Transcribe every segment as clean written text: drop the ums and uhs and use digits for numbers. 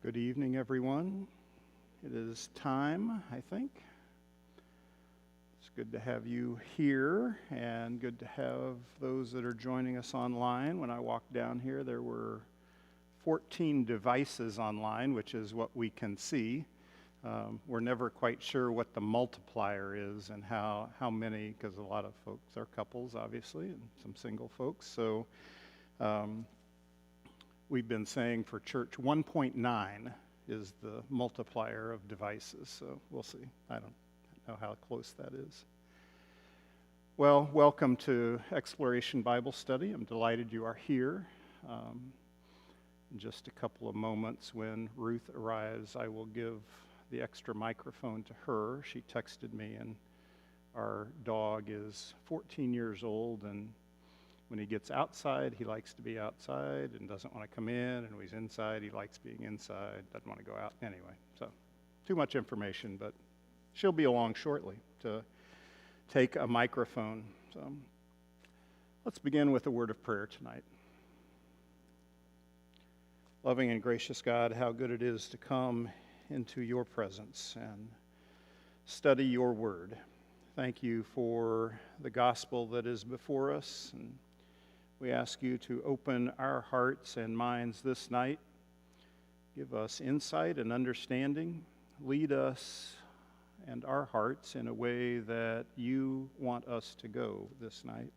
Good evening, everyone. It is time, I think. It's good to have you here and good to have those that are joining us online. When I walked down here, there were 14 devices online, which is what we can see. We're never quite sure what the multiplier is and how many, because a lot of folks are couples, obviously, and some single folks. So we've been saying for church 1.9 is the multiplier of devices. So we'll see. I don't know how close that is. Well, welcome to Exploration Bible Study. I'm delighted you are here. In just a couple of moments when Ruth arrives, I will give the extra microphone to her. She texted me, and our dog is 14 years old, and when he gets outside, he likes to be outside and doesn't want to come in, and when he's inside, he likes being inside, doesn't want to go out. Anyway, so too much information, but she'll be along shortly to take a microphone. So let's begin with a word of prayer tonight. Loving and gracious God, how good it is to come into your presence and study your word. Thank you for the gospel that is before us, and we ask you to open our hearts and minds this night. Give us insight and understanding. Lead us and our hearts in a way that you want us to go this night.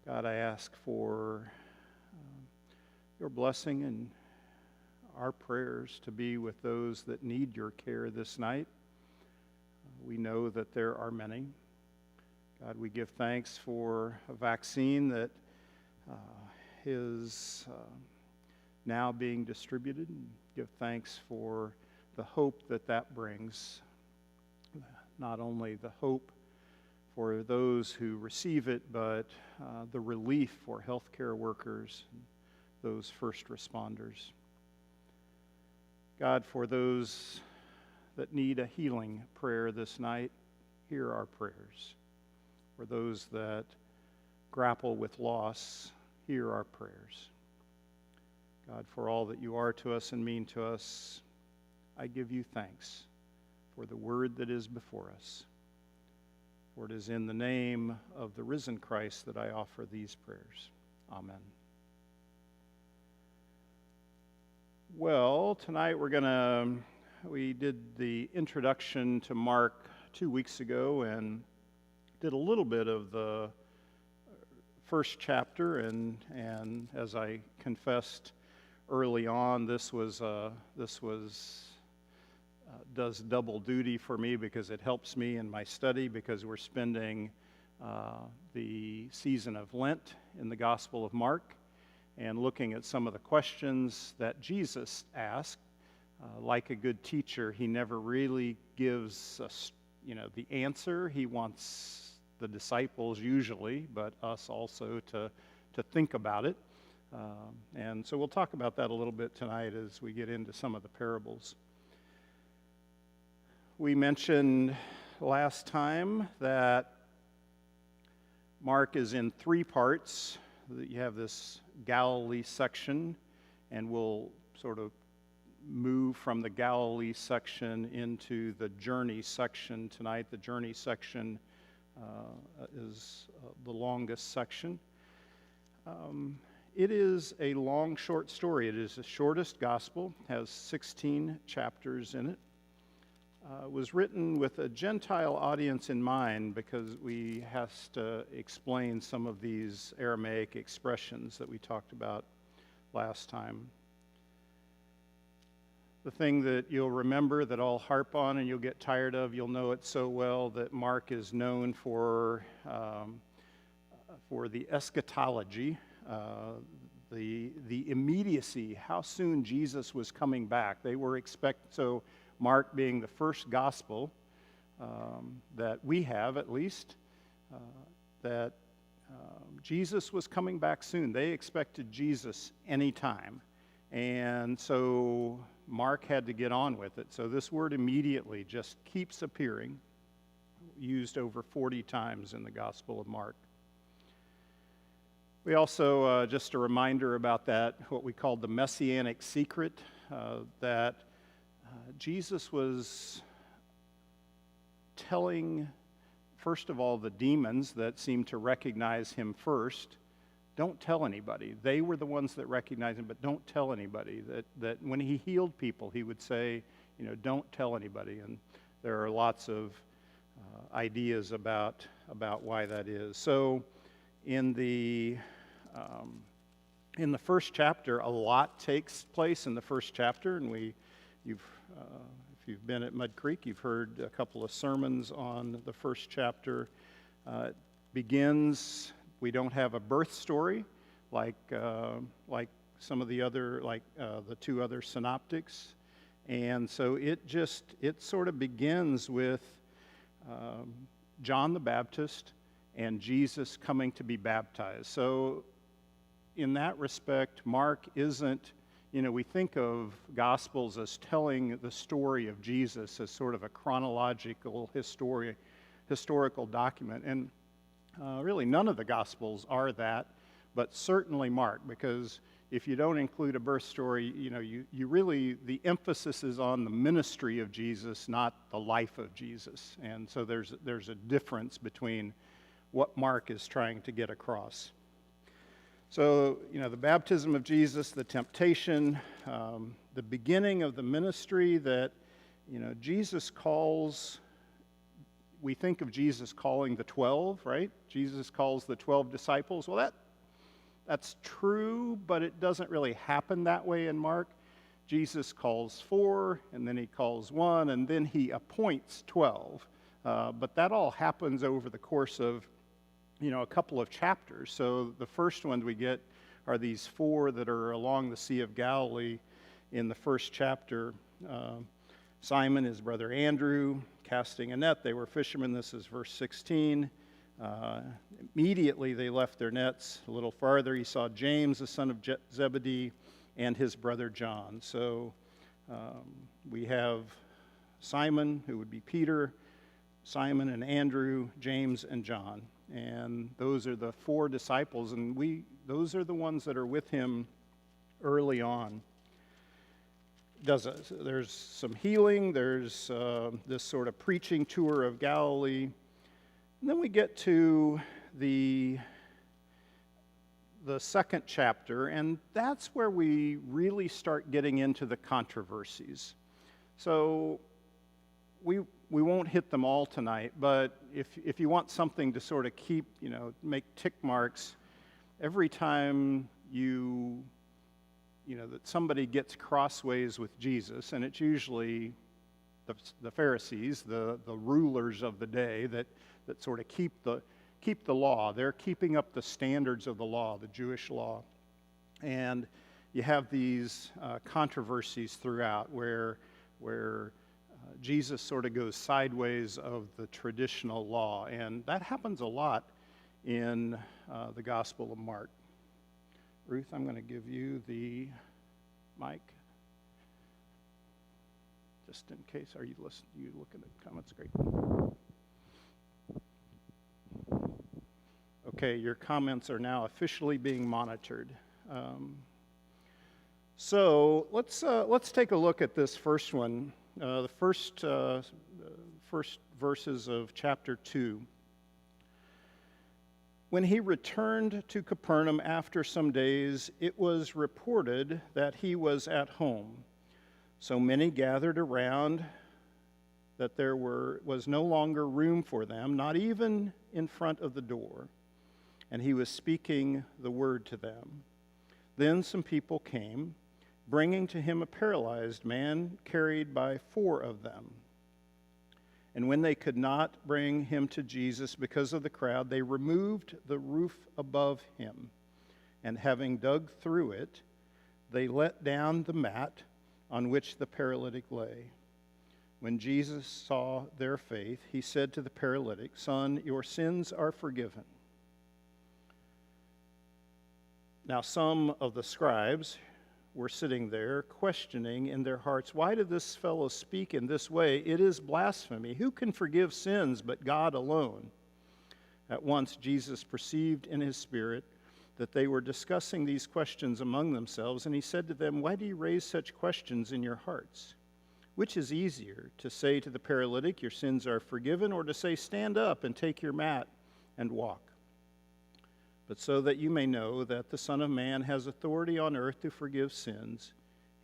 God, I ask for your blessing and our prayers to be with those that need your care this night. We know that there are many. God, we give thanks for a vaccine that is now being distributed, and give thanks for the hope that that brings. Not only the hope for those who receive it, but the relief for healthcare workers, and those first responders. God, for those that need a healing prayer this night, hear our prayers. For those that grapple with loss, hear our prayers. God, for all that you are to us and mean to us, I give you thanks for the word that is before us. For it is in the name of the risen Christ that I offer these prayers. Amen. Well, tonight we did the introduction to Mark 2 weeks ago and did a little bit of the first chapter, and as I confessed early on, this does double duty for me because it helps me in my study, because we're spending the season of Lent in the Gospel of Mark and looking at some of the questions that Jesus asked. Like a good teacher, he never really gives us, the answer. He wants the disciples usually, but us also to think about it. And so we'll talk about that a little bit tonight as we get into some of the parables. We mentioned last time that Mark is in 3 parts. You have this Galilee section, and we'll sort of move from the Galilee section into the journey section tonight. The journey section is the longest section. It is a long, short story. It is the shortest gospel, has 16 chapters in it. It was written with a Gentile audience in mind because we have to explain some of these Aramaic expressions that we talked about last time. The thing that you'll remember that I'll harp on and you'll get tired of, you'll know it so well, that Mark is known for the eschatology, the immediacy, how soon Jesus was coming back. They were so Mark being the first gospel that we have, at least, that Jesus was coming back soon. They expected Jesus anytime. And so Mark had to get on with it. So this word immediately just keeps appearing, used over 40 times in the Gospel of Mark. We also, just a reminder about that, what we call the Messianic Secret, that Jesus was telling, first of all, the demons that seemed to recognize him first, don't tell anybody. They were the ones that recognized him, but don't tell anybody. That when he healed people, he would say, don't tell anybody. And there are lots of ideas about why that is. So in the first chapter, a lot takes place in the first chapter, and if you've been at Mud Creek, you've heard a couple of sermons on the first chapter. It begins. We don't have a birth story like some of the other, the two other synoptics, and so it sort of begins with John the Baptist and Jesus coming to be baptized. So in that respect, Mark isn't, we think of Gospels as telling the story of Jesus as sort of a chronological historical document. And really none of the Gospels are that, but certainly Mark, because if you don't include a birth story, you really, the emphasis is on the ministry of Jesus, not the life of Jesus. And so there's a difference between what Mark is trying to get across. So, the baptism of Jesus, the temptation, the beginning of the ministry that, Jesus calls, we think of Jesus calling the 12, right? Jesus calls the 12 disciples. Well, that's true, but it doesn't really happen that way in Mark. Jesus calls 4, and then he calls 1, and then he appoints 12. But that all happens over the course of a couple of chapters. So the first ones we get are these 4 that are along the Sea of Galilee in the first chapter. Simon, his brother Andrew, casting a net. They were fishermen. This is verse 16. Immediately they left their nets. A little farther, he saw James, the son of Zebedee, and his brother John. So we have Simon, who would be Peter, Simon and Andrew, James and John. And those are the 4 disciples, and those are the ones that are with him early on. There's some healing, there's this sort of preaching tour of Galilee. And then we get to the second chapter, and that's where we really start getting into the controversies. So we won't hit them all tonight, but if you want something to sort of keep, make tick marks, every time that somebody gets crossways with Jesus, and it's usually the Pharisees, the rulers of the day that sort of keep the law. They're keeping up the standards of the law, the Jewish law. And you have these controversies throughout where Jesus sort of goes sideways of the traditional law. And that happens a lot in the Gospel of Mark. Ruth, I'm going to give you the mic. Just in case. Are you listening? You looking at comments? Great. Okay, your comments are now officially being monitored. So let's take a look at this first one. The first verses of chapter 2. When he returned to Capernaum after some days, it was reported that he was at home. So many gathered around that there was no longer room for them, not even in front of the door. And he was speaking the word to them. Then some people came, bringing to him a paralyzed man carried by 4 of them. And when they could not bring him to Jesus because of the crowd, they removed the roof above him. And having dug through it, they let down the mat on which the paralytic lay. When Jesus saw their faith, he said to the paralytic, "Son, your sins are forgiven." Now some of the scribes were sitting there questioning in their hearts, "Why did this fellow speak in this way? It is blasphemy. Who can forgive sins but God alone?" At once Jesus perceived in his spirit that they were discussing these questions among themselves, and he said to them, "Why do you raise such questions in your hearts? Which is easier, to say to the paralytic, 'Your sins are forgiven,' or to say, 'Stand up and take your mat and walk'? But so that you may know that the Son of Man has authority on earth to forgive sins,"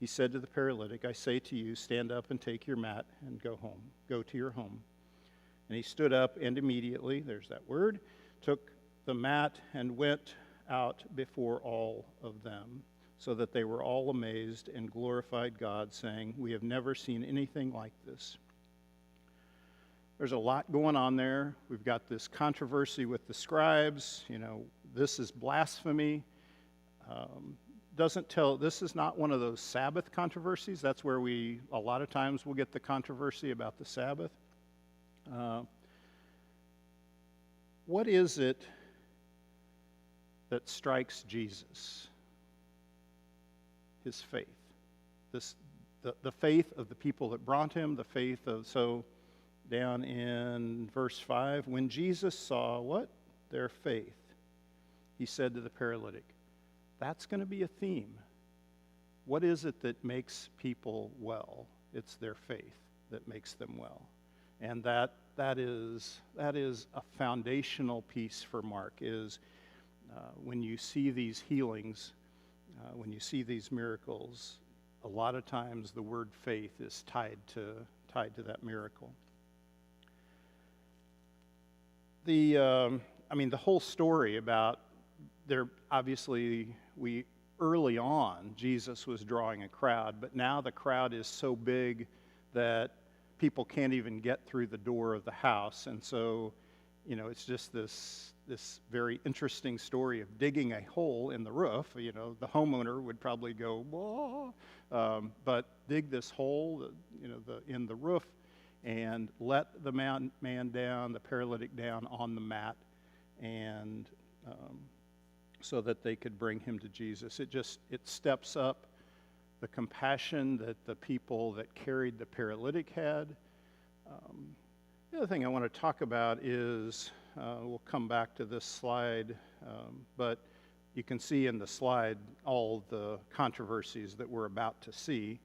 he said to the paralytic, "I say to you, stand up and take your mat and go home. Go to your home." And he stood up and immediately, there's that word, took the mat and went out before all of them, so that they were all amazed and glorified God, saying, "We have never seen anything like this." There's a lot going on there. We've got this controversy with the scribes. This is blasphemy. This is not one of those Sabbath controversies. That's where a lot of times we'll get the controversy about the Sabbath. What is it that strikes Jesus? His faith. The faith of the people that brought him, down in verse 5, when Jesus saw what? Their faith, he said to the paralytic. That's going to be a theme. What is it that makes people well? It's their faith that makes them well. And that is a foundational piece for Mark, is when you see these healings, when you see these miracles, a lot of times the word faith is tied to that miracle. The whole story about obviously early on, Jesus was drawing a crowd, but now the crowd is so big that people can't even get through the door of the house. And so, it's just this very interesting story of digging a hole in the roof. The homeowner would probably go, "Whoa," but dig this hole, in the roof, and let the man down, the paralytic down on the mat, and so that they could bring him to Jesus. It steps up the compassion that the people that carried the paralytic had. The other thing I want to talk about is, we'll come back to this slide, but you can see in the slide all the controversies that we're about to see.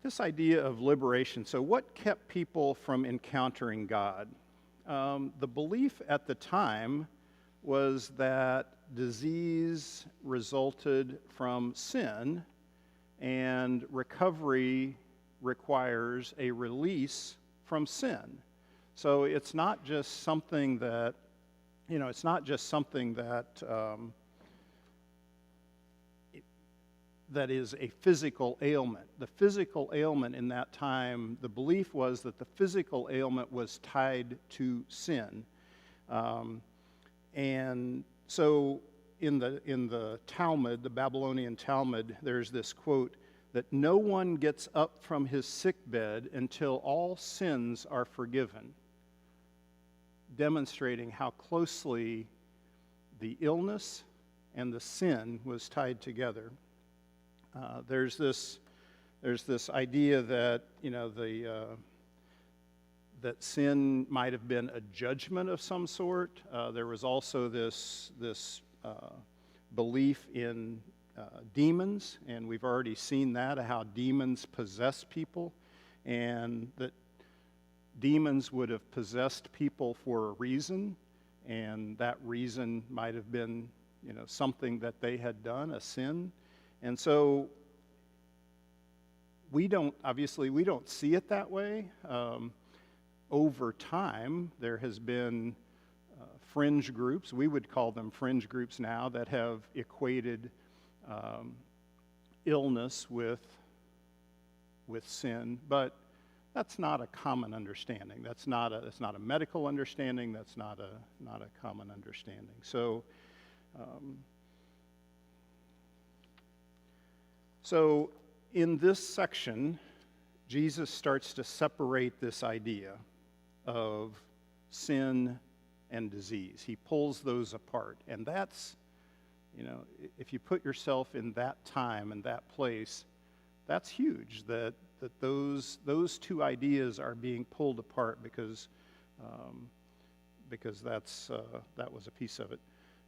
This idea of liberation. So what kept people from encountering God? The belief at the time was that disease resulted from sin, and recovery requires a release from sin. So it's not just something that, that is a physical ailment. The physical ailment in that time, the belief was that the physical ailment was tied to sin. And so in the Talmud, the Babylonian Talmud, there's this quote that no one gets up from his sickbed until all sins are forgiven, demonstrating how closely the illness and the sin was tied together. There's this idea that that sin might have been a judgment of some sort. There was also this belief in demons, and we've already seen that, how demons possess people, and that demons would have possessed people for a reason, and that reason might have been something that they had done, a sin. And so we don't see it that way. Over time, there has been fringe groups, we would call them fringe groups now, that have equated illness with sin, but that's not a common understanding. That's not a medical understanding. That's not a common understanding. So in this section, Jesus starts to separate this idea of sin and disease. He pulls those apart. And that's, if you put yourself in that time and that place, that's huge, that those two ideas are being pulled apart because that was a piece of it.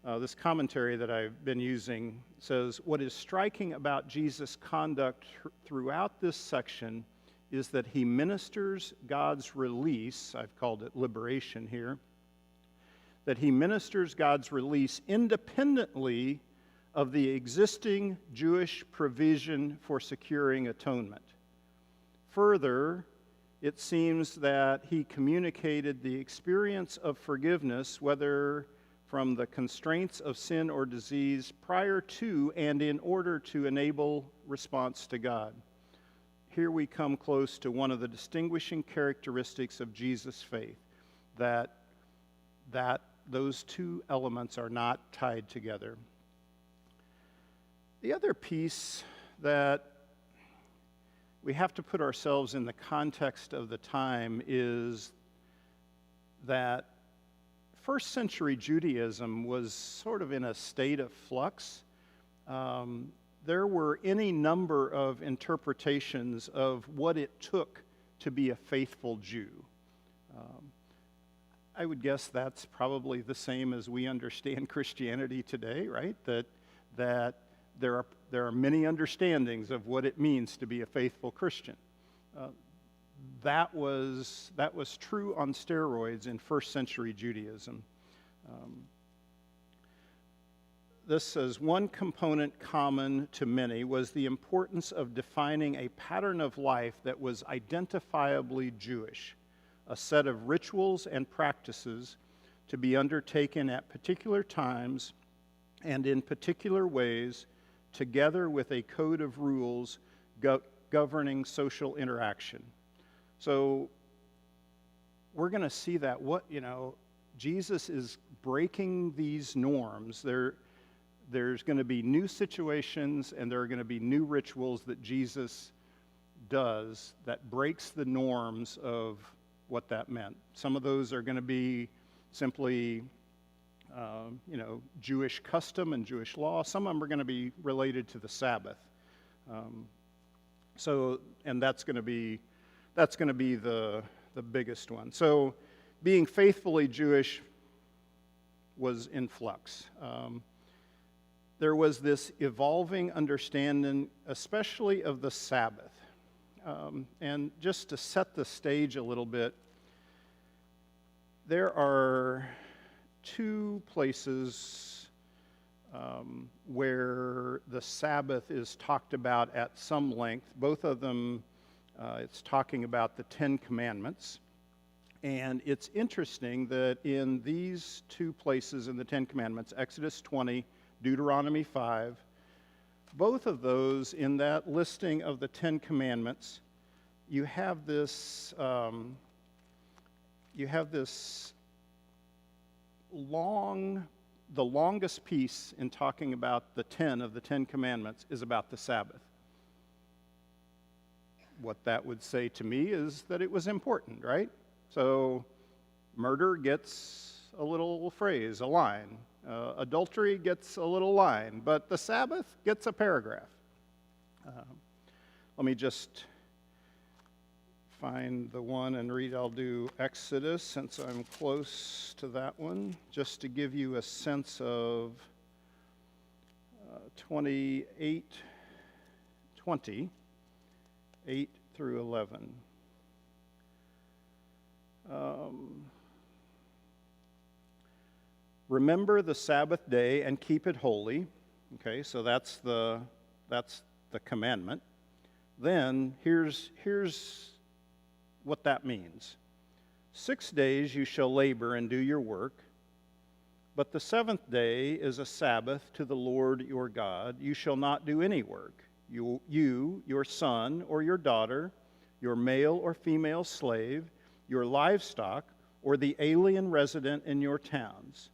This commentary that I've been using says, what is striking about Jesus' conduct throughout this section is that he ministers God's release, I've called it liberation here, that he ministers God's release independently of the existing Jewish provision for securing atonement. Further, it seems that he communicated the experience of forgiveness, whether from the constraints of sin or disease, prior to and in order to enable response to God. Here we come close to one of the distinguishing characteristics of Jesus' faith, that those two elements are not tied together. The other piece that we have to put ourselves in the context of the time is that first century Judaism was sort of in a state of flux. There were any number of interpretations of what it took to be a faithful Jew. I would guess that's probably the same as we understand Christianity today, right? That there are many understandings of what it means to be a faithful Christian. That was true on steroids in first century Judaism. This says, one component common to many was the importance of defining a pattern of life that was identifiably Jewish, a set of rituals and practices to be undertaken at particular times and in particular ways, together with a code of rules governing social interaction. So we're going to see that Jesus is breaking these norms. There's going to be new situations and there are going to be new rituals that Jesus does that breaks the norms of what that meant. Some of those are going to be simply Jewish custom and Jewish law. Some of them are going to be related to the Sabbath. And that's going to be the biggest one. So being faithfully Jewish was in flux. There was this evolving understanding, especially of the Sabbath. And just to set the stage a little bit, there are two places where the Sabbath is talked about at some length. Both of them, it's talking about the Ten Commandments. And it's interesting that in these two places in the Ten Commandments, Exodus 20, Deuteronomy 5, both of those in that listing of the Ten Commandments, you have this the longest piece in talking about the 10 of the Ten Commandments is about the Sabbath. What that would say to me is that it was important, right? So murder gets a little phrase, a line. Adultery gets a little line, but the Sabbath gets a paragraph. Let me just find the one and read. I'll do Exodus since I'm close to that one, just to give you a sense of 28, 8 through 11. Remember the Sabbath day and keep it holy. Okay, so that's the commandment. Then here's what that means. 6 days you shall labor and do your work, but the seventh day is a Sabbath to the Lord your God. You shall not do any work. You, your son or your daughter, your male or female slave, your livestock, or the alien resident in your towns.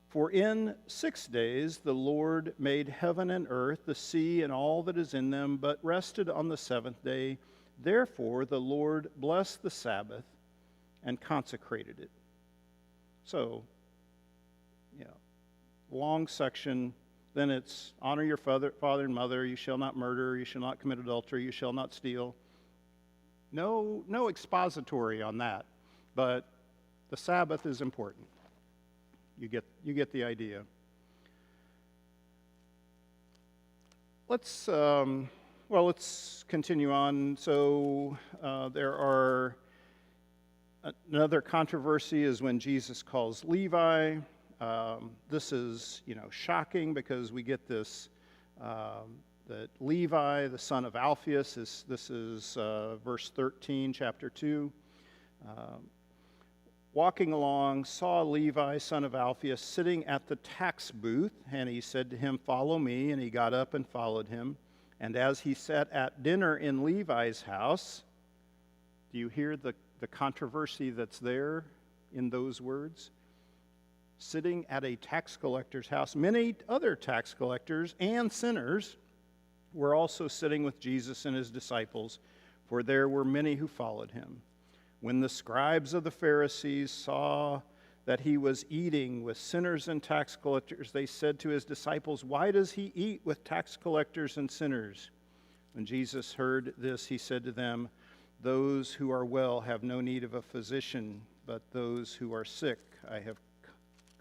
For in 6 days the Lord made heaven and earth, the sea and all that is in them, but rested on the seventh day. Therefore the Lord blessed the Sabbath and consecrated it. So, long section. Then it's honor your father and mother. You shall not murder. You shall not commit adultery. You shall not steal. No expository on that, but the Sabbath is important. You get the idea. let's continue on. So there are another controversy is when Jesus calls Levi. This is shocking because we get this that Levi, the son of Alphaeus, this is verse 13, chapter 2. Walking along, saw Levi, son of Alphaeus, sitting at the tax booth, and he said to him, "Follow me," and he got up and followed him. And as he sat at dinner in Levi's house, do you hear the controversy that's there in those words? Sitting at a tax collector's house. Many other tax collectors and sinners were also sitting with Jesus and his disciples, for there were many who followed him. When the scribes of the Pharisees saw that he was eating with sinners and tax collectors, they said to his disciples, "Why does he eat with tax collectors and sinners?" When Jesus heard this, he said to them, "Those who are well have no need of a physician, but those who are sick I have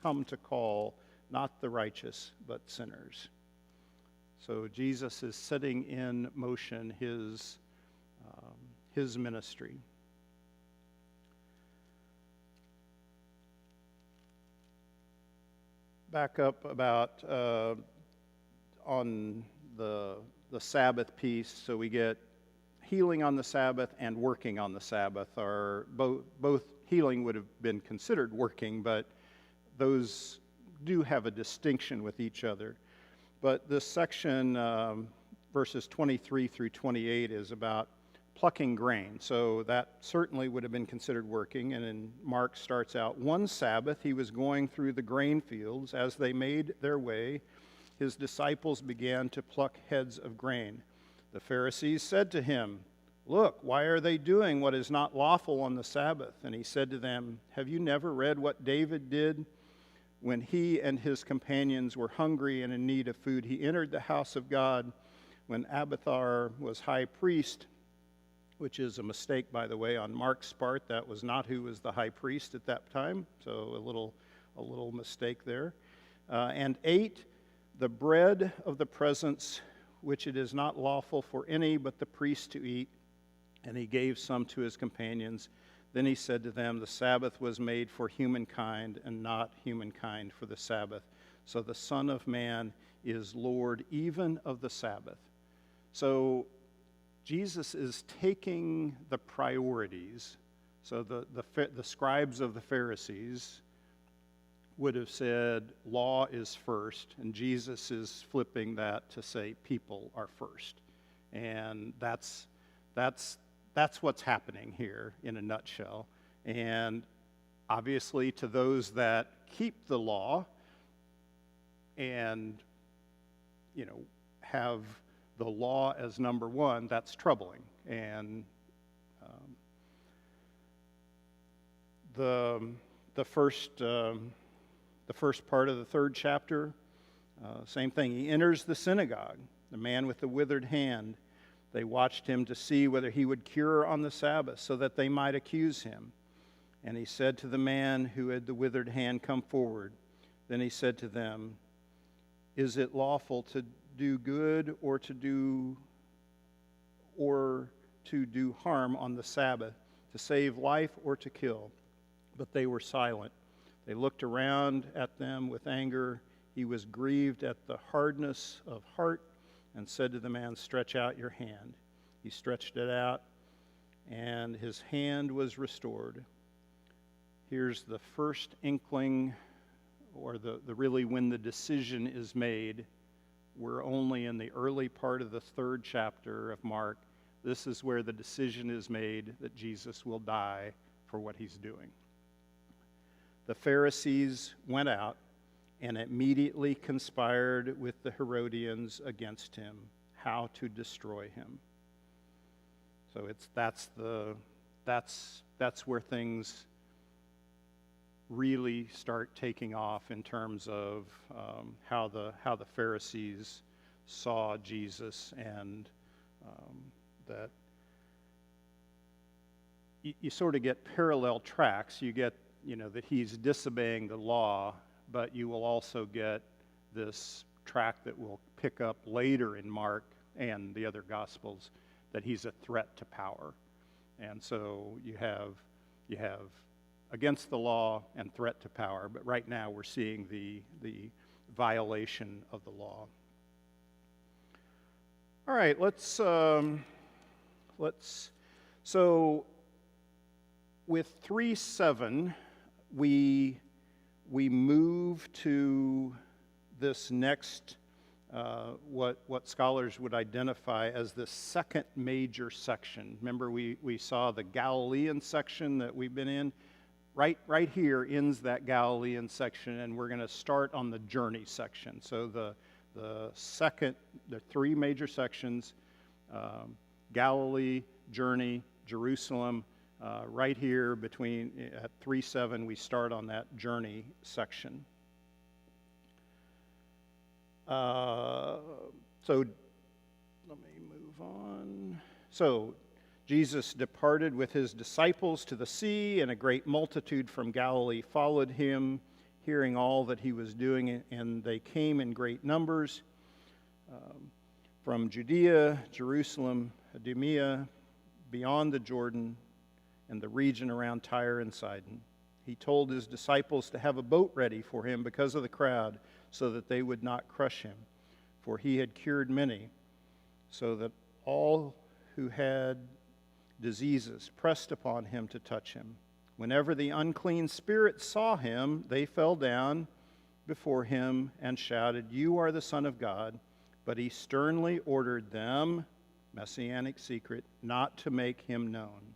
come to call, not the righteous, but sinners." So Jesus is setting in motion his ministry. Back up about on the Sabbath piece, so we get healing on the Sabbath and working on the Sabbath. Are both healing would have been considered working, but those do have a distinction with each other. But this section, verses 23 through 28, is about plucking grain. So that certainly would have been considered working. And then Mark starts out, "One Sabbath he was going through the grain fields. As they made their way, his disciples began to pluck heads of grain. The Pharisees said to him, 'Look, why are they doing what is not lawful on the Sabbath?' And he said to them, 'Have you never read what David did when he and his companions were hungry and in need of food? He entered the house of God when Abiathar was high priest,'" which is a mistake, by the way, on Mark's part. That was not who was the high priest at that time, so a little mistake there. "And ate the bread of the presence, which it is not lawful for any but the priest to eat, and he gave some to his companions. Then he said to them, 'The Sabbath was made for humankind, and not humankind for the Sabbath. So the Son of Man is Lord even of the Sabbath.'" So Jesus is taking the priorities. So the scribes of the Pharisees would have said law is first, and Jesus is flipping that to say people are first. And that's what's happening here in a nutshell. And obviously to those that keep the law and have the law as number one, that's troubling. And the first part of the 3rd chapter, same thing. He enters the synagogue, the man with the withered hand. They watched him to see whether he would cure on the Sabbath, so that they might accuse him. And he said to the man who had the withered hand, "Come forward." Then he said to them, "Is it lawful to do good or to do harm on the Sabbath, to save life or to kill?" But they were silent. They looked around at them with anger. He was grieved at the hardness of heart and said to the man, "Stretch out your hand." He stretched it out, and his hand was restored. Here's the first inkling, or the really when the decision is made. We're only in the early part of the 3rd chapter of Mark. This is where the decision is made that Jesus will die for what he's doing. The Pharisees went out and immediately conspired with the Herodians against him, how to destroy him. So that's where things really start taking off in terms of how the Pharisees saw Jesus, and that you sort of get parallel tracks. You get that he's disobeying the law, but you will also get this track that will pick up later in Mark and the other Gospels that he's a threat to power. And so you have against the law and threat to power, but right now we're seeing the violation of the law. All right, so with 3:7, we move to this next, what scholars would identify as the second major section. Remember, we saw the Galilean section that we've been in. Right here ends that Galilean section, and we're going to start on the journey section. So the three major sections, Galilee, journey, Jerusalem. Right here at 3:7, we start on that journey section. So let me move on. So Jesus departed with his disciples to the sea, and a great multitude from Galilee followed him, hearing all that he was doing, and they came in great numbers from Judea, Jerusalem, Idumea, beyond the Jordan, and the region around Tyre and Sidon. He told his disciples to have a boat ready for him because of the crowd, so that they would not crush him, for he had cured many, so that all who had diseases pressed upon him to touch him. Whenever the unclean spirits saw him, they fell down before him and shouted, "You are the Son of God." But he sternly ordered them, Messianic Secret, not to make him known.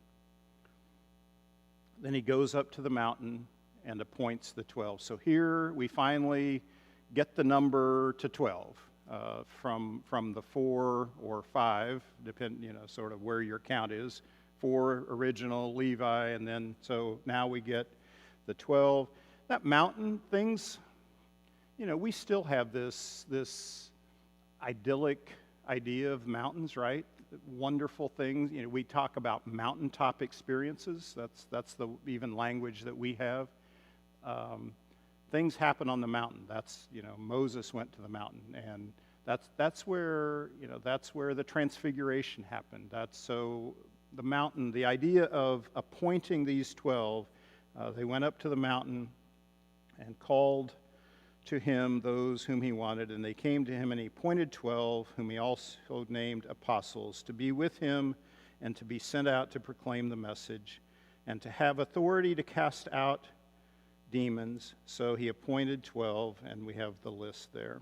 Then he goes up to the mountain and appoints the 12. So here we finally get the number to 12 from the 4 or 5, depending, sort of where your count is. 4 original, Levi, and then so now we get the 12. That mountain things, we still have this idyllic idea of mountains, right? Wonderful things. We talk about mountaintop experiences. That's the even language that we have. Things happen on the mountain. That's Moses went to the mountain, and that's where the transfiguration happened. That's so the mountain. The idea of appointing these 12, they went up to the mountain and called to him those whom he wanted, and they came to him, and he appointed 12, whom he also named apostles, to be with him and to be sent out to proclaim the message and to have authority to cast out demons. So he appointed 12, and we have the list there.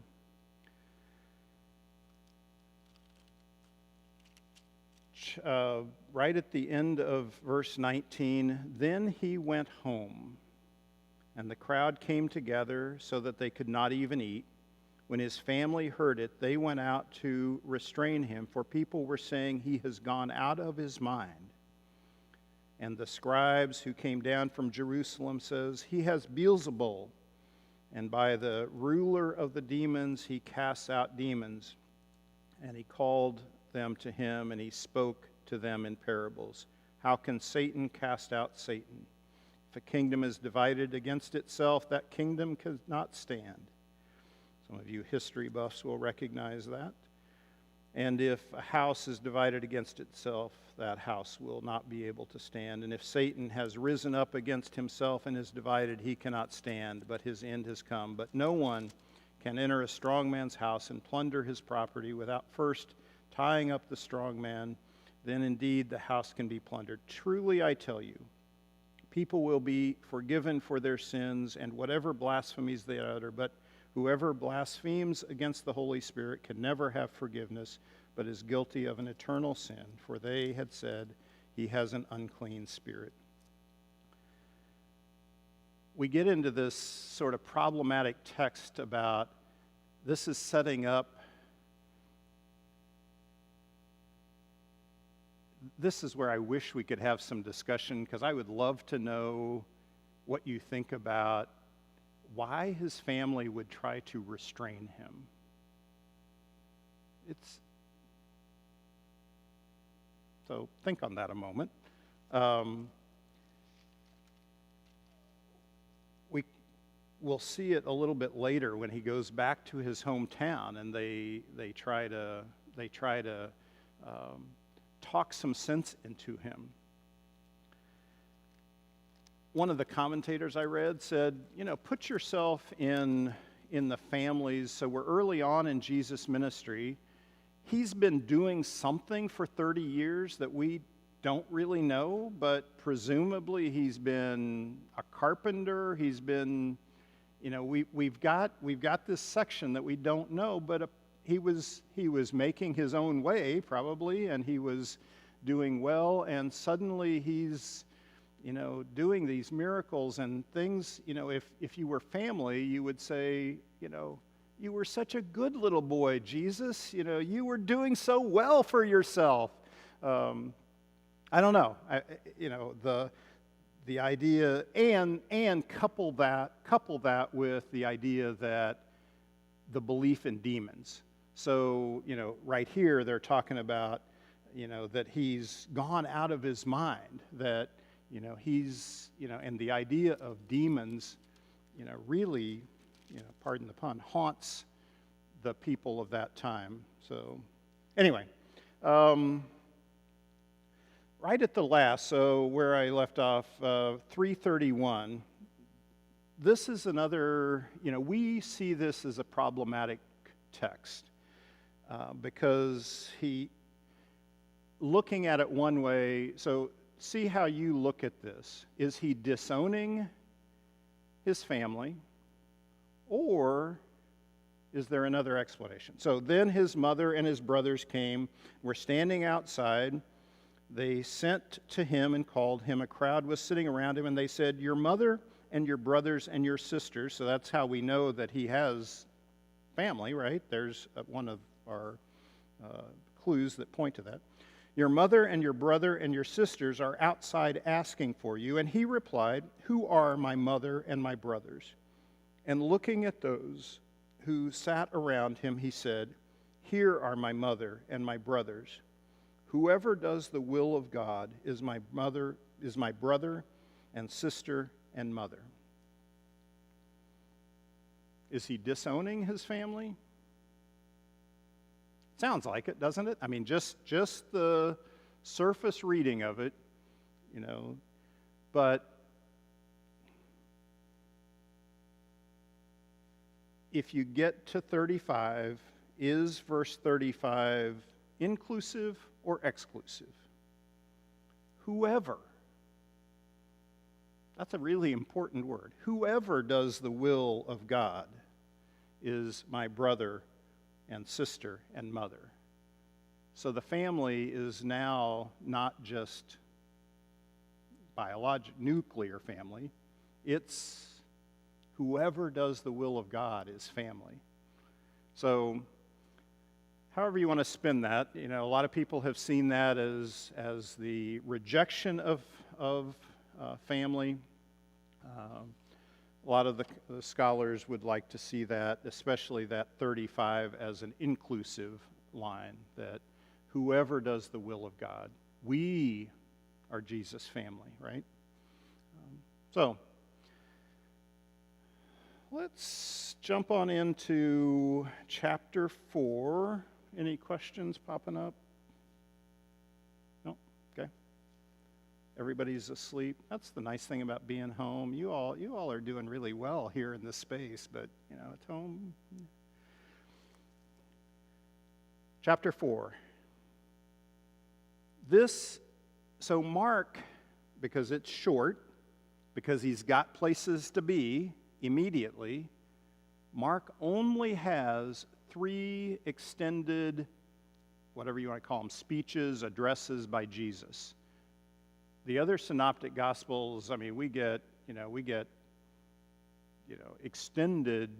Right at the end of verse 19, then he went home, and the crowd came together so that they could not even eat. When his family heard it, they went out to restrain him, for people were saying, "He has gone out of his mind." And the scribes who came down from Jerusalem says, "He has Beelzebul, and by the ruler of the demons he casts out demons." And he called them to him, and he spoke to them in parables. How can Satan cast out Satan? If a kingdom is divided against itself, that kingdom cannot stand. Some of you history buffs will recognize that. And if a house is divided against itself, that house will not be able to stand. And if Satan has risen up against himself and is divided, he cannot stand, but his end has come. But no one can enter a strong man's house and plunder his property without first tying up the strong man. Then indeed the house can be plundered. Truly I tell you, people will be forgiven for their sins and whatever blasphemies they utter, but whoever blasphemes against the Holy Spirit can never have forgiveness, but is guilty of an eternal sin, for they had said he has an unclean spirit. We get into this sort of problematic text about this is setting up. This is where I wish we could have some discussion, because I would love to know what you think about why his family would try to restrain him. So think on that a moment. we'll see it a little bit later when he goes back to his hometown, and they try to talk some sense into him. One of the commentators I read said, put yourself in the families. So we're early on in Jesus' ministry. He's been doing something for 30 years that we don't really know, but presumably he's been a carpenter. He's been, we've got this section that we don't know, but he was making his own way probably, and he was doing well, and suddenly he's doing these miracles and things. If you were family, you would say, you were such a good little boy, Jesus. You were doing so well for yourself. I don't know. The idea, and couple that with the idea that the belief in demons. So, right here they're talking about, that he's gone out of his mind, that he's, and the idea of demons, really, pardon the pun, haunts the people of that time. So, anyway, right at the last, so where I left off, 331, this is another, we see this as a problematic text because looking at it one way, so see how you look at this. Is he disowning his family, or is there another explanation? So then his mother and his brothers came, were standing outside. They sent to him and called him. A crowd was sitting around him, and they said, your mother and your brothers and your sisters. So that's how we know that he has family, right? There's one of our clues that point to that. Your mother and your brother and your sisters are outside asking for you. And he replied, who are my mother and my brothers? And looking at those who sat around him, he said, here are my mother and my brothers. Whoever does the will of God is my brother and sister and mother. Is he disowning his family? Sounds like it, doesn't it? I mean, just the surface reading of it, but if you get to 35, is verse 35 inclusive or exclusive? Whoever. That's a really important word. Whoever does the will of God is my brother and sister and mother. So the family is now not just nuclear family. It's whoever does the will of God is family. So however you want to spin that, a lot of people have seen that as the rejection of family. A lot of the scholars would like to see that, especially that 35, as an inclusive line, that whoever does the will of God, we are Jesus' family, right? So let's jump on into chapter 4. Any questions popping up? No? Okay. Everybody's asleep. That's the nice thing about being home. You all are doing really well here in this space, but at home. Chapter 4. So Mark, because it's short, because he's got places to be immediately, Mark only has 3 extended, whatever you want to call them, speeches, addresses by Jesus. The other synoptic gospels, we get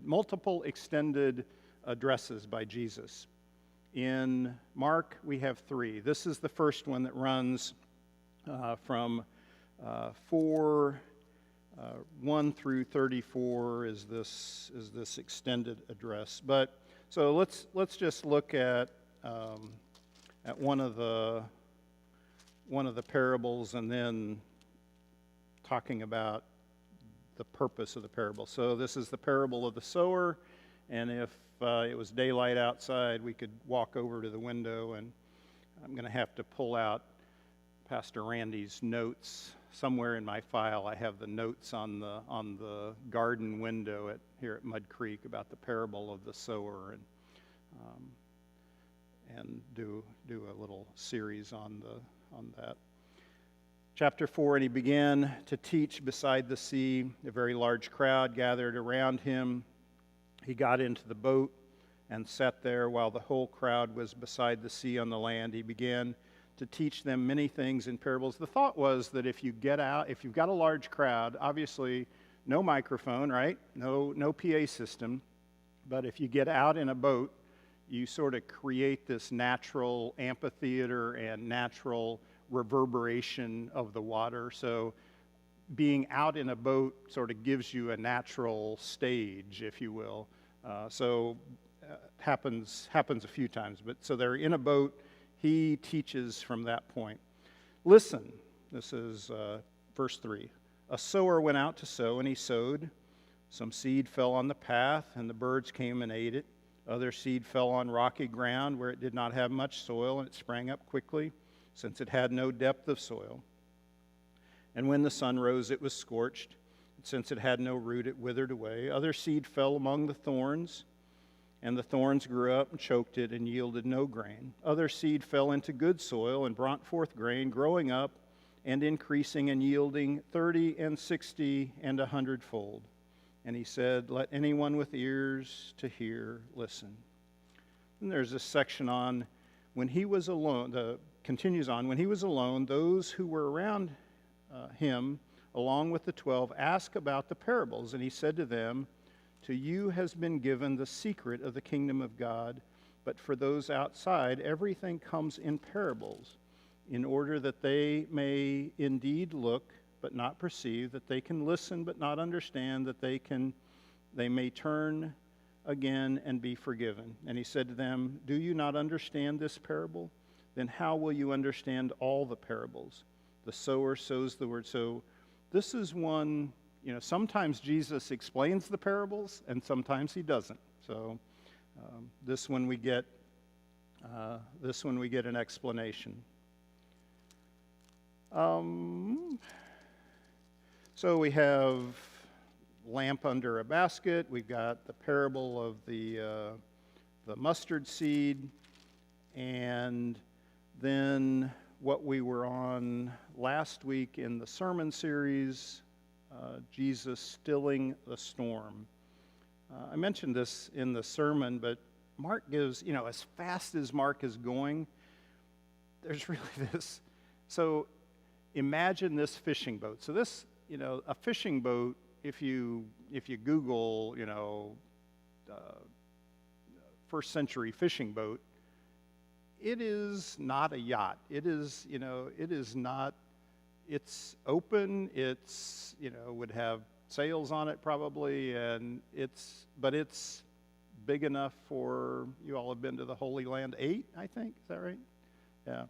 multiple extended addresses by Jesus. In Mark, we have 3. This is the first one that runs from 1 through 34 is this extended address. But so let's just look at one of the parables, and then talking about the purpose of the parable. So this is the parable of the sower, and if it was daylight outside, we could walk over to the window, and I'm going to have to pull out Pastor Randy's notes. Somewhere in my file, I have the notes on the garden window here at Mud Creek about the parable of the sower, and do a little series on that. Chapter 4, and he began to teach beside the sea. A very large crowd gathered around him. He got into the boat and sat there while the whole crowd was beside the sea on the land. He began to teach them many things in parables. The thought was that if you've got a large crowd, obviously no microphone, right? No PA system. But if you get out in a boat, you sort of create this natural amphitheater and natural reverberation of the water. So being out in a boat sort of gives you a natural stage, if you will. Happens a few times. But so they're in a boat. He teaches from that point. Listen, this is verse 3. A sower went out to sow, and he sowed. Some seed fell on the path, and the birds came and ate it. Other seed fell on rocky ground where it did not have much soil, and it sprang up quickly, since it had no depth of soil. And when the sun rose, it was scorched. And since it had no root, it withered away. Other seed fell among the thorns, and the thorns grew up and choked it and yielded no grain. Other seed fell into good soil and brought forth grain, growing up and increasing and yielding 30 and 60 and 100-fold. And he said, let anyone with ears to hear listen. And there's this section on when he was alone, continues on, when he was alone, those who were around him, along with the 12, asked about the parables. And he said to them, to you has been given the secret of the kingdom of God, but for those outside, everything comes in parables, in order that they may indeed look, but not perceive, that they can listen, but not understand, that they may turn again and be forgiven. And he said to them, do you not understand this parable? Then how will you understand all the parables? The sower sows the word. So this is one. Sometimes Jesus explains the parables, and sometimes he doesn't. So this one we get an explanation. So we have lamp under a basket. We've got the parable of the mustard seed, and then what we were on last week in the sermon series. Jesus stilling the storm. I mentioned this in the sermon, but Mark gives, as fast as Mark is going, there's really this. So imagine this fishing boat. So this, a fishing boat, if you Google, first century fishing boat, it is not a yacht. It is not. It's open, it's, would have sails on it probably, but it's big enough for, you all have been to the Holy Land 8, I think, is that right? Yeah.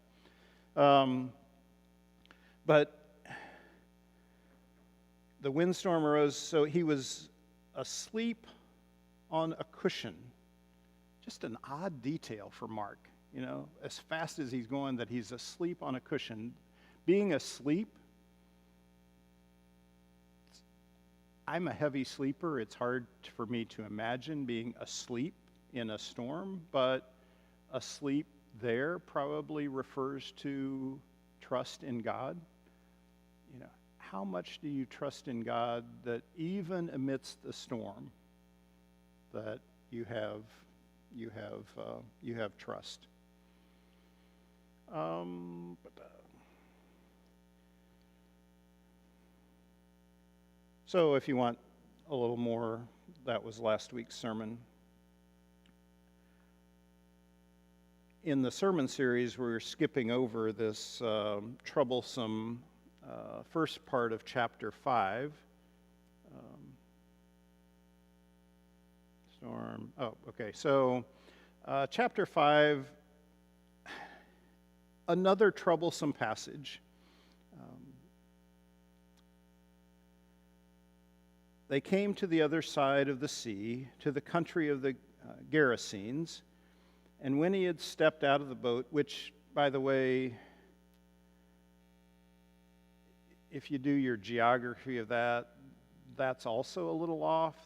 But the windstorm arose, so he was asleep on a cushion. Just an odd detail for Mark, as fast as he's going, that he's asleep on a cushion. Being asleep, I'm a heavy sleeper. It's hard for me to imagine being asleep in a storm, but asleep there probably refers to trust in God. How much do you trust in God that even amidst the storm, that you have trust? So if you want a little more, that was last week's sermon. In the sermon series, we're skipping over this troublesome first part of chapter 5. Storm. Oh, okay. So chapter 5, another troublesome passage. they came to the other side of the sea, to the country of the Gerasenes. And when he had stepped out of the boat, which, by the way, if you do your geography of that, that's also a little off.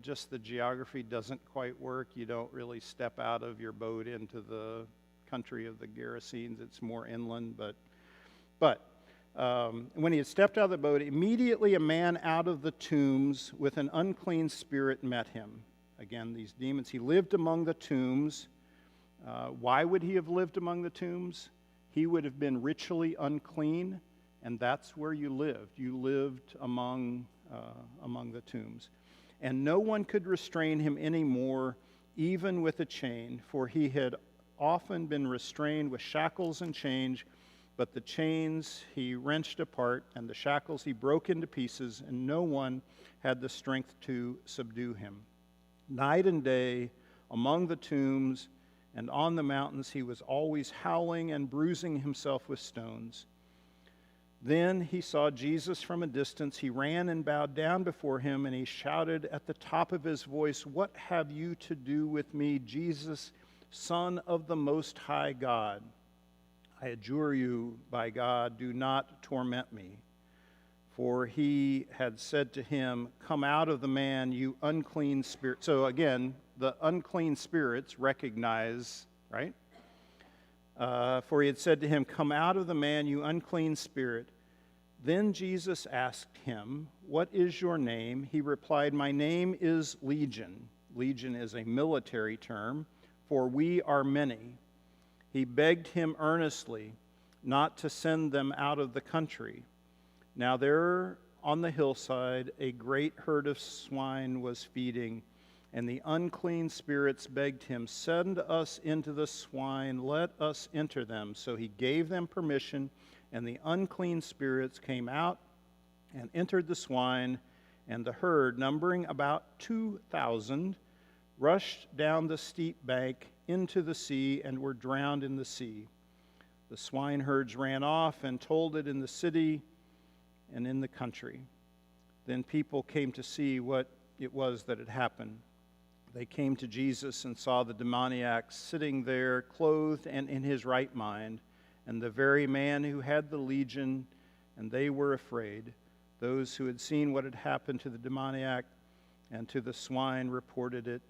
Just the geography doesn't quite work. You don't really step out of your boat into the country of the Gerasenes. It's more inland. But when he had stepped out of the boat, immediately a man out of the tombs with an unclean spirit met him. Again, these demons. He lived among the tombs. Why would he have lived among the tombs? He would have been ritually unclean, and that's where you lived. You lived among the tombs. And no one could restrain him anymore, even with a chain, for he had often been restrained with shackles and chains, but the chains he wrenched apart, and the shackles he broke into pieces, and no one had the strength to subdue him. Night and day, among the tombs and on the mountains, he was always howling and bruising himself with stones. Then he saw Jesus from a distance. He ran and bowed down before him, and he shouted at the top of his voice, "What have you to do with me, Jesus, Son of the Most High God? I adjure you by God, do not torment me." For he had said to him, "Come out of the man, you unclean spirit." So again, the unclean spirits recognize, right? For he had said to him, "Come out of the man, you unclean spirit." Then Jesus asked him, "What is your name?" He replied, "My name is Legion." Legion is a military term, for we are many. He begged him earnestly not to send them out of the country. Now there on the hillside a great herd of swine was feeding, and the unclean spirits begged him, "Send us into the swine, let us enter them." So he gave them permission, and the unclean spirits came out and entered the swine, and the herd, numbering about 2,000, rushed down the steep bank into the sea and were drowned in the sea. The swineherds ran off and told it in the city and in the country. Then people came to see what it was that had happened. They came to Jesus and saw the demoniac sitting there, clothed and in his right mind, and the very man who had the legion, and they were afraid. Those who had seen what had happened to the demoniac and to the swine reported it.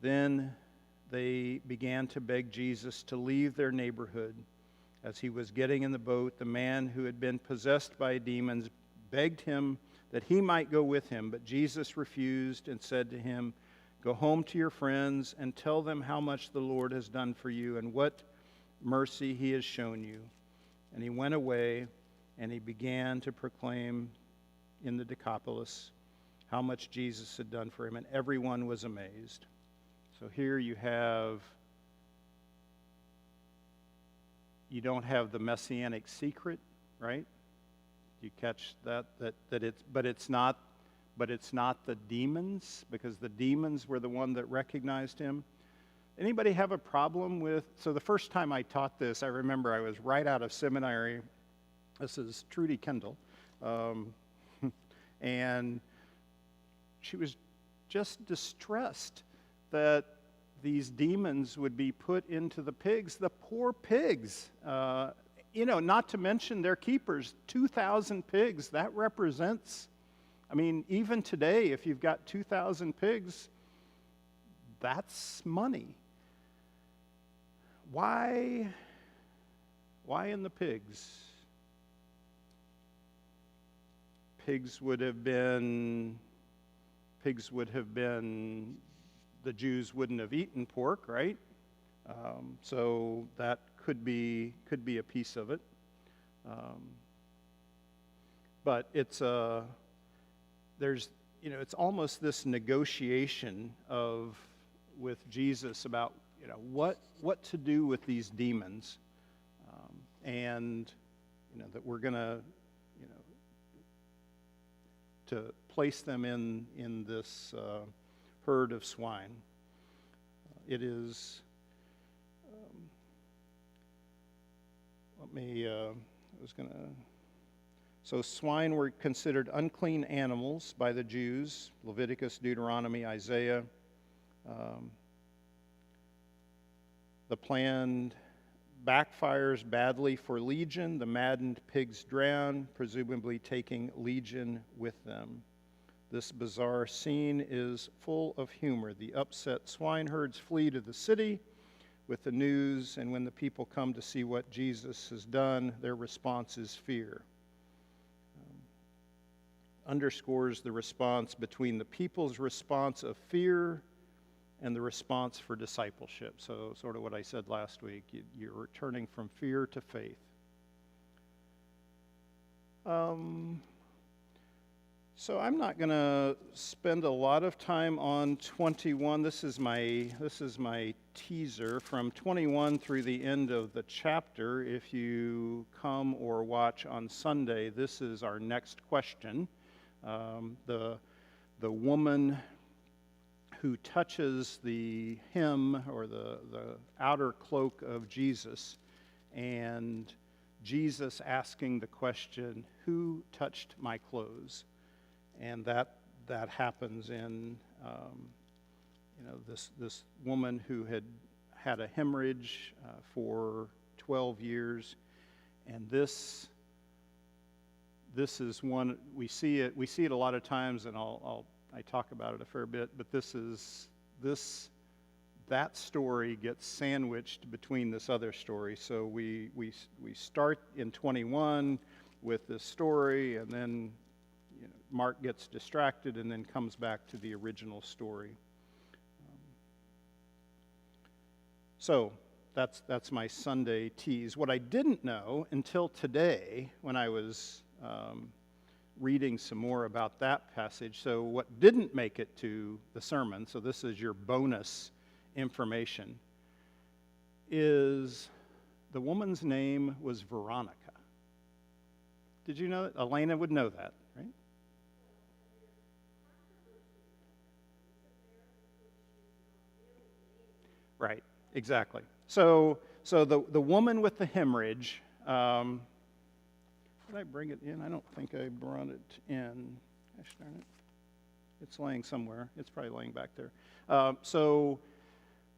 Then they began to beg Jesus to leave their neighborhood. As he was getting in the boat, the man who had been possessed by demons begged him that he might go with him, but Jesus refused and said to him, "Go home to your friends and tell them how much the Lord has done for you and what mercy he has shown you." And he went away, and he began to proclaim in the Decapolis how much Jesus had done for him, and everyone was amazed. So here you don't have the Messianic Secret, right? You catch that it's not the demons, because the demons were the one that recognized him. Anybody have a problem with, so the first time I taught this, I remember I was right out of seminary. This is Trudy Kendall. And she was just distressed that these demons would be put into the pigs, the poor pigs. Not to mention their keepers, 2,000 pigs. That represents, even today, if you've got 2,000 pigs, that's money. Why in the pigs? Pigs would have been, the Jews wouldn't have eaten pork, right? So that could be a piece of it. But it's it's almost this negotiation with Jesus about what to do with these demons, and that we're gonna to place them in this herd of swine. It is. So swine were considered unclean animals by the Jews, Leviticus, Deuteronomy, Isaiah. The plan backfires badly for Legion. The maddened pigs drown, presumably taking Legion with them. This bizarre scene is full of humor. The upset swineherds flee to the city with the news, and when the people come to see what Jesus has done, their response is fear. Underscores the response between the people's response of fear and the response for discipleship. So sort of what I said last week, you're returning from fear to faith. So I'm not going to spend a lot of time on 21. This is my teaser from 21 through the end of the chapter. If you come or watch on Sunday, this is our next question. The woman who touches the hem or the outer cloak of Jesus, and Jesus asking the question, "Who touched my clothes?" And that happens in this woman who had a hemorrhage for 12 years, and this is one we see it a lot of times, and I talk about it a fair bit, but that story gets sandwiched between this other story. So we start in 21 with this story, and then Mark gets distracted and then comes back to the original story. So that's my Sunday tease. What I didn't know until today, when I was reading some more about that passage, so what didn't make it to the sermon, so this is your bonus information, is the woman's name was Veronica. Did you know that? Elena would know that, right? Right, exactly. So the woman with the hemorrhage, did I bring it in? I don't think I brought it in. Gosh darn it. It's laying somewhere. It's probably laying back there.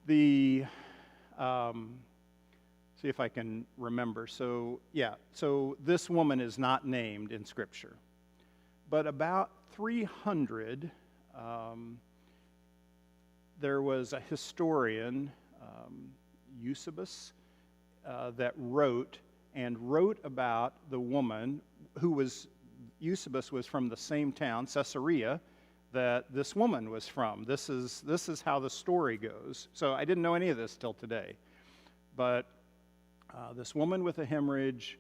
See if I can remember. So this woman is not named in Scripture. But about 300, there was a historian, Eusebius, that wrote about the woman Eusebius was from the same town, Caesarea, that this woman was from. This is how the story goes. So I didn't know any of this till today. But this woman with a hemorrhage,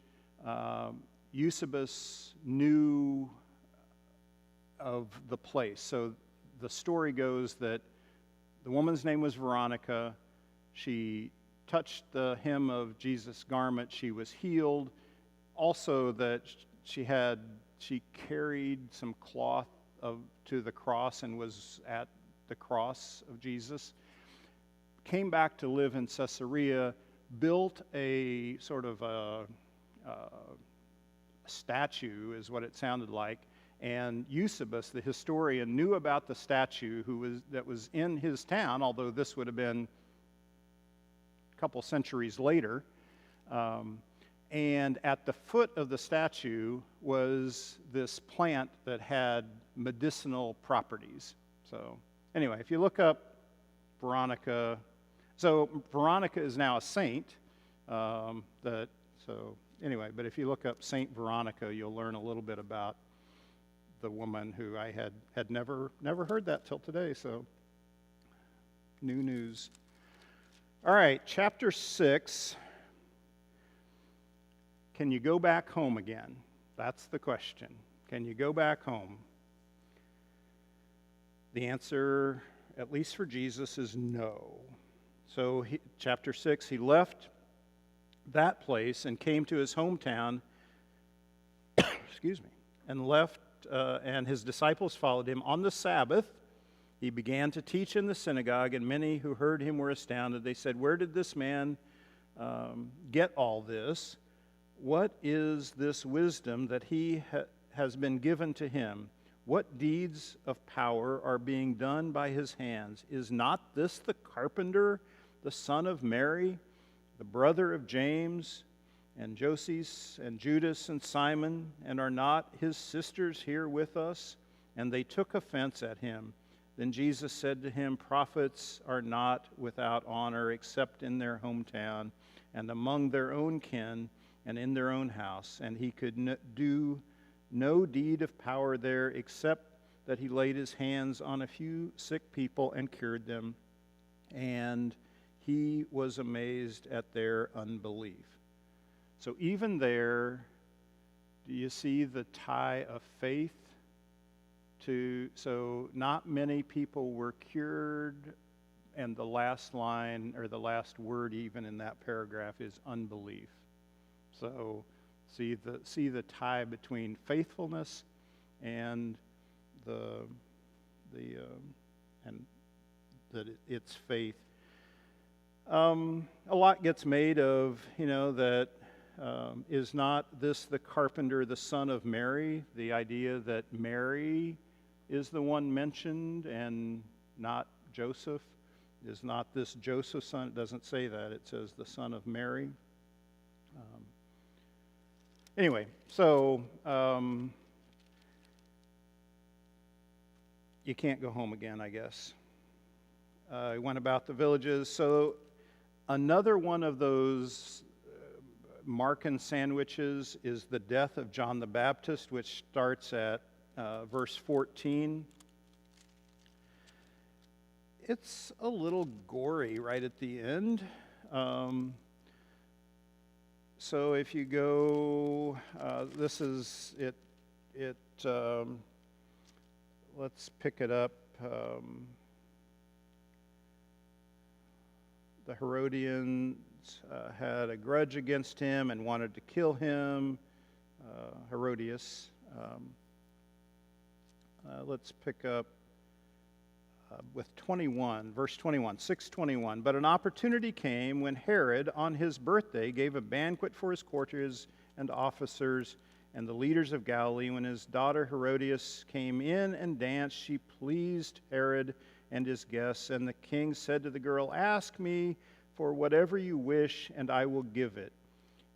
Eusebius knew of the place. So the story goes that the woman's name was Veronica. She touched the hem of Jesus' garment. She was healed. Also that she carried some cloth to the cross and was at the cross of Jesus. Came back to live in Caesarea, built a sort of a statue, is what it sounded like. And Eusebius, the historian, knew about the statue that was in his town, although this would have been a couple centuries later. And at the foot of the statue was this plant that had medicinal properties. So anyway, if you look up Veronica, so Veronica is now a saint. But if you look up Saint Veronica, you'll learn a little bit about the woman who I had never heard that till today. So new news. All right, chapter 6. Can you go back home again? That's the question. Can you go back home? The answer, at least for Jesus, is no. So chapter 6, he left that place and came to his hometown, and his disciples followed him. On the Sabbath, he began to teach in the synagogue, and many who heard him were astounded. They said, "Where did this man get all this? what is this wisdom that has been given to him? What deeds of power are being done by his hands? Is not this the carpenter, the son of Mary, the brother of James, and Joses, and Judas, and Simon? And are not his sisters here with us?" And they took offense at him. Then Jesus said to him, "Prophets are not without honor except in their hometown and among their own kin and in their own house." And he could do no deed of power there except that he laid his hands on a few sick people and cured them. And he was amazed at their unbelief. So even there, do you see the tie of faith to, so not many people were cured, and the last line, or the last word even in that paragraph, is unbelief. So see the tie between faithfulness and it's faith. A lot gets made of, that is not this the carpenter, the son of Mary? The idea that Mary is the one mentioned and not Joseph. Is not this Joseph's son? It doesn't say that. It says the son of Mary. Anyway, so you can't go home again, I guess. He went about the villages. So another one of those Markan sandwiches is the death of John the Baptist, which starts at verse 14. It's a little gory right at the end. So if you go, this is it. Let's pick it up. The Herodians had a grudge against him and wanted to kill him. Herodias. Let's pick up with 21, verse 21, 6:21. But an opportunity came when Herod, on his birthday, gave a banquet for his courtiers and officers and the leaders of Galilee. When his daughter Herodias came in and danced, she pleased Herod and his guests. And the king said to the girl, "Ask me for whatever you wish, and I will give it."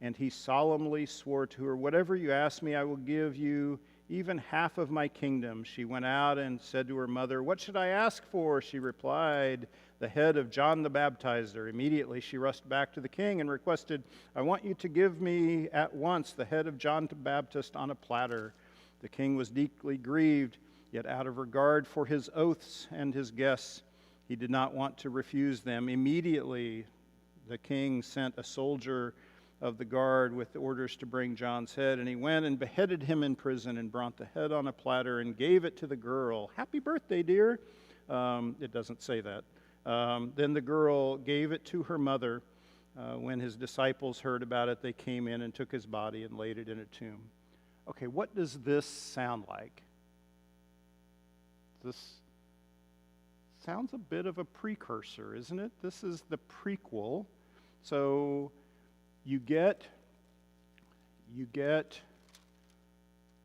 And he solemnly swore to her, "Whatever you ask me, I will give you, even half of my kingdom." She went out and said to her mother, "What should I ask for?" She replied, "The head of John the Baptizer." Immediately she rushed back to the king and requested, "I want you to give me at once the head of John the Baptist on a platter." The king was deeply grieved, yet out of regard for his oaths and his guests, he did not want to refuse them. Immediately the king sent a soldier of the guard with orders to bring John's head, and he went and beheaded him in prison and brought the head on a platter and gave it to the girl. "Happy birthday, dear." It doesn't say that. Then the girl gave it to her mother. When his disciples heard about it, they came in and took his body and laid it in a tomb. Okay, what does this sound like? This sounds a bit of a precursor, isn't it? This is the prequel. So you get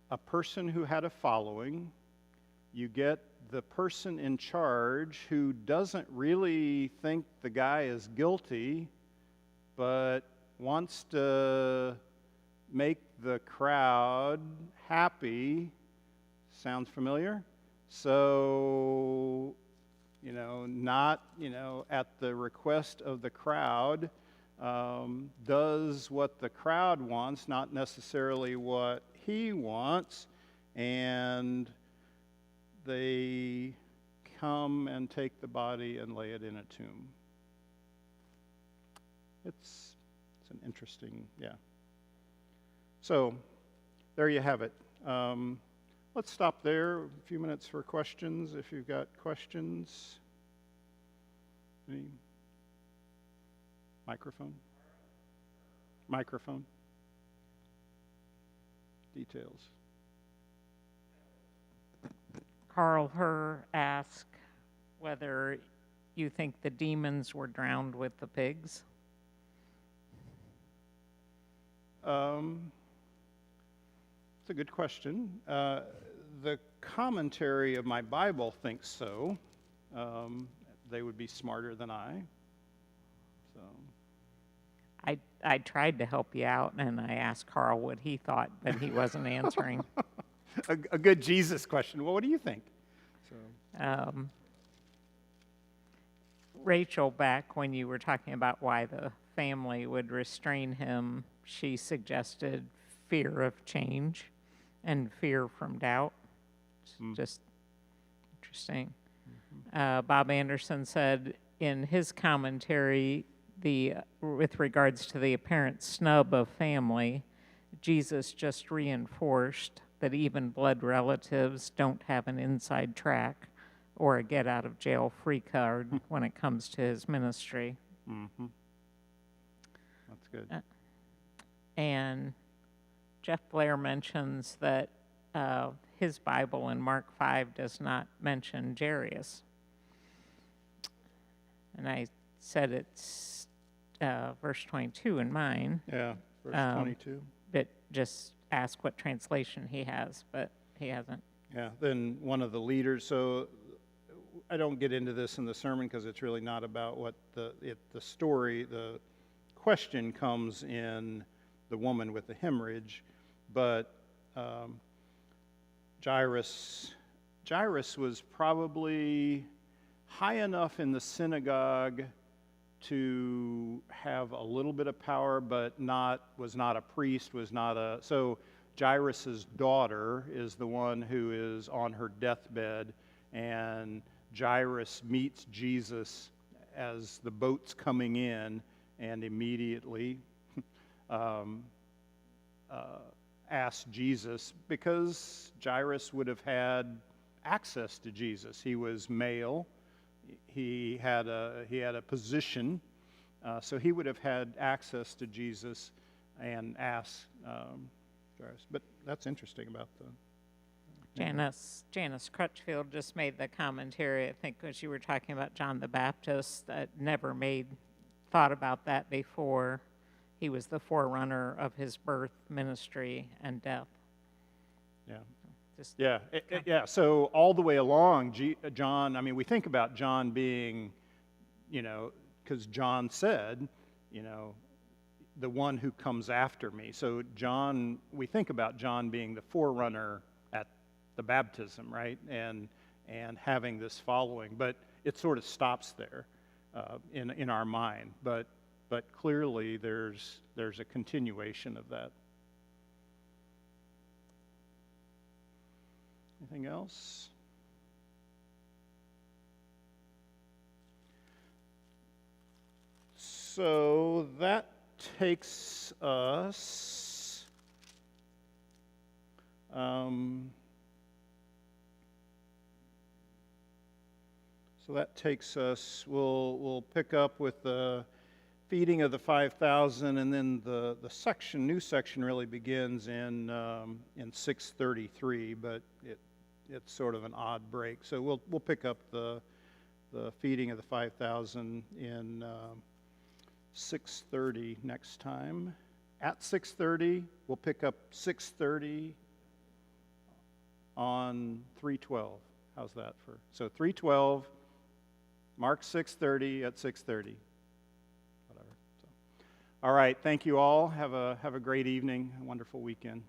a person who had a following. You get the person in charge who doesn't really think the guy is guilty, but wants to make the crowd happy. Sounds familiar? So, not, at the request of the crowd, does what the crowd wants, not necessarily what he wants, and they come and take the body and lay it in a tomb. It's an interesting, So, there you have it. Let's stop there. A few minutes for questions, if you've got questions. Any? Microphone. Details. Carl Herr asked whether you think the demons were drowned with the pigs. It's a good question. The commentary of my Bible thinks so. They would be smarter than I. So. I tried to help you out, and I asked Carl what he thought, but he wasn't answering. A good Jesus question. Well, what do you think? So. Rachel, back when you were talking about why the family would restrain him, she suggested fear of change and fear from doubt. It's just interesting. Bob Anderson said in his commentary, with regards to the apparent snub of family, Jesus just reinforced that even blood relatives don't have an inside track or a get-out-of-jail-free card when it comes to his ministry. Mm-hmm. That's good. And Jeff Blair mentions that his Bible in Mark 5 does not mention Jairus. And I said it's verse 22 in mine. Yeah, verse 22. But just ask what translation he has, but he hasn't. Yeah, then one of the leaders, so I don't get into this in the sermon because it's really not about what the story, the question comes in the woman with the hemorrhage, but Jairus was probably high enough in the synagogue to have a little bit of power, but was not a priest, so Jairus' daughter is the one who is on her deathbed, and Jairus meets Jesus as the boat's coming in, and immediately asks Jesus, because Jairus would have had access to Jesus. He was male. He had a position, so he would have had access to Jesus and asked Jairus. But that's interesting about the... Janice Crutchfield just made the commentary, I think, because you were talking about John the Baptist, that never thought about that before. He was the forerunner of his birth, ministry, and death. Yeah. So all the way along, John, I mean, we think about John being, because John said, the one who comes after me. So John, we think about John being the forerunner at the baptism, right? And having this following, but it sort of stops there in our mind. But clearly there's a continuation of that. Anything else? So that takes us we'll pick up with the feeding of the 5,000, and then the new section really begins in 633, but it's sort of an odd break. So we'll pick up the feeding of the 5,000 in 6:30 next time. At 6:30, we'll pick up 6:30 on 3:12. How's that for? So 3:12, Mark 6:30 at 6:30. Whatever. So, all right. Thank you all. Have a great evening. A wonderful weekend.